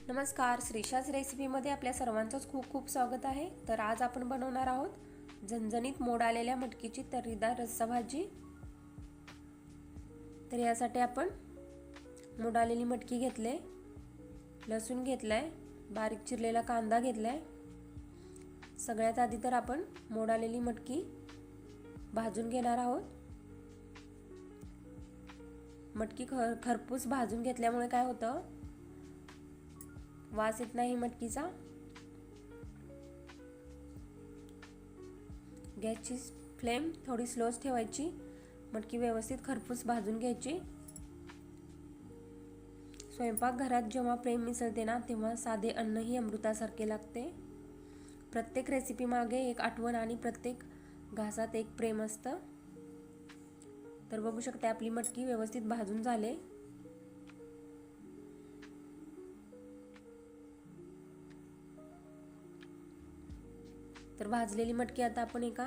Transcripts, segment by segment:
नमस्कार, श्रीशाच रेसिपीमध्ये आपल्या सर्वांचंच खूप खूप स्वागत आहे। तर आज आपण बनवणार आहोत झणझणीत मोड आलेल्या मटकीची तर्रीदार रस्सा भाजी। तर यासाठी आपण मोड आलेली मटकी घेतले, लसूण घेतलाय, बारीक चिरलेला कांदा घेतलाय। सगळ्यात आधी तर आपण मोड आलेली मटकी भाजून घेणार आहोत। मटकी खरपूस भाजून घेतल्यामुळे काय होतं, वास येत नाही मटकीचा। गॅसची फ्लेम थोडी स्लोच ठेवायची, मटकी व्यवस्थित खरपूस भाजून घ्यायची। स्वयंपाकघरात जेव्हा प्रेम मिसळते ना, तेव्हा साधे अन्नही अमृतासारखे लागते। प्रत्येक रेसिपी मागे एक आठवण आणि प्रत्येक घासात एक प्रेम असतं। तर बघू शकता आपली मटकी व्यवस्थित भाजून झाले। तर भाजलेली मटकी आता आपण एका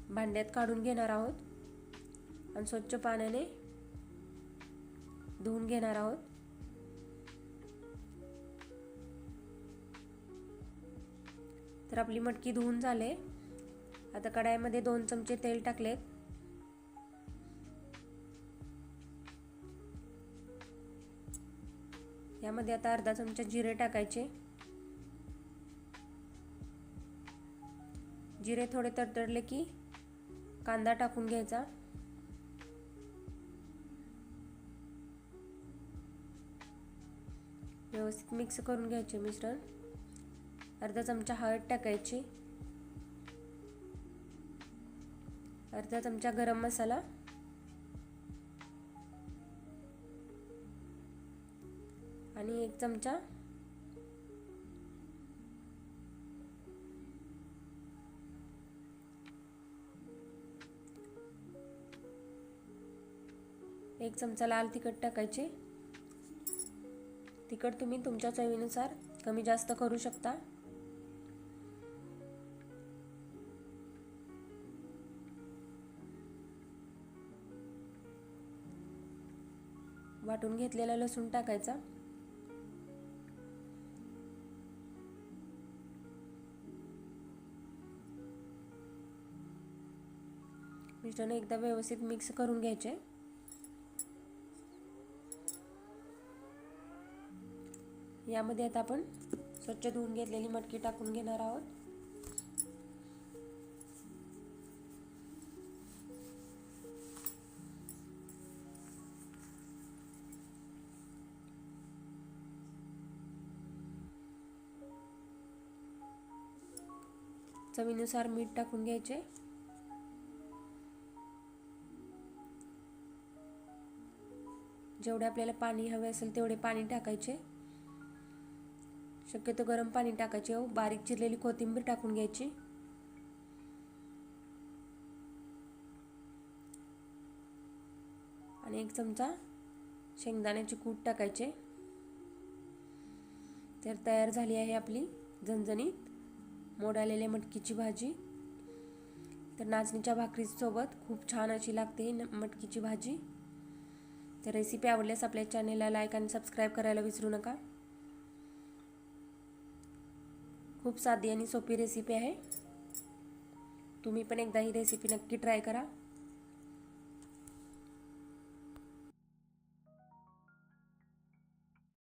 भांड्यात काढून घेणार आहोत आणि स्वच्छ पाण्याने धुवून घेणार आहोत। तर आपली मटकी धुवून झाले। आता कढाईमध्ये 2 चमचे तेल टाकलेत। यामध्ये आता अर्धा चमचा जिरे टाकायचे। जिरे थोडे तडतडले की कांदा टाकून घ्यायचा। व्यवस्थित मिक्स करून घ्यायचे मिश्रण। अर्धा चमचा हळद टाकायची, अर्धा चमचा गरम मसाला आणि 1 चमचा लाल तिखट टाकायचे। तिखट तुम्ही तुमच्या चवीनुसार कमी जास्त करू शकता। वाटून घेतलेला लसूण टाकायचा। मिश्रण एकदा व्यवस्थित मिक्स करून घ्यायचे। यामध्ये आता आपण स्वच्छ धुवून घेतलेली मटकी टाकून घेणार आहोत। चवीनुसार मीठ टाकून घ्यायचे। जेवढे आपल्याला पाणी हवे असेल तेवढे पाणी टाकायचे। शक्यतो गरम पाणी टाकायचे। बारीक चिरलेली कोथिंबीर टाकून घ्यायची आणि 1 चमचा शेंगदाण्याचे कूट टाकायचे। तर तयार झाली आहे आपली झणझणीत मोड आलेल्या मटकीची भाजी। तर नाचणीच्या भाकरीसोबत खूप छान अशी लागते मटकीची भाजी। तर रेसिपी आवडल्यास आपल्या चॅनलला लाईक आणि सबस्क्राईब करायला विसरू नका। खूप साधी आणि सोपी रेसिपी आहे। तुम्ही पण एकदा ही रेसिपी नक्की ट्राय करा।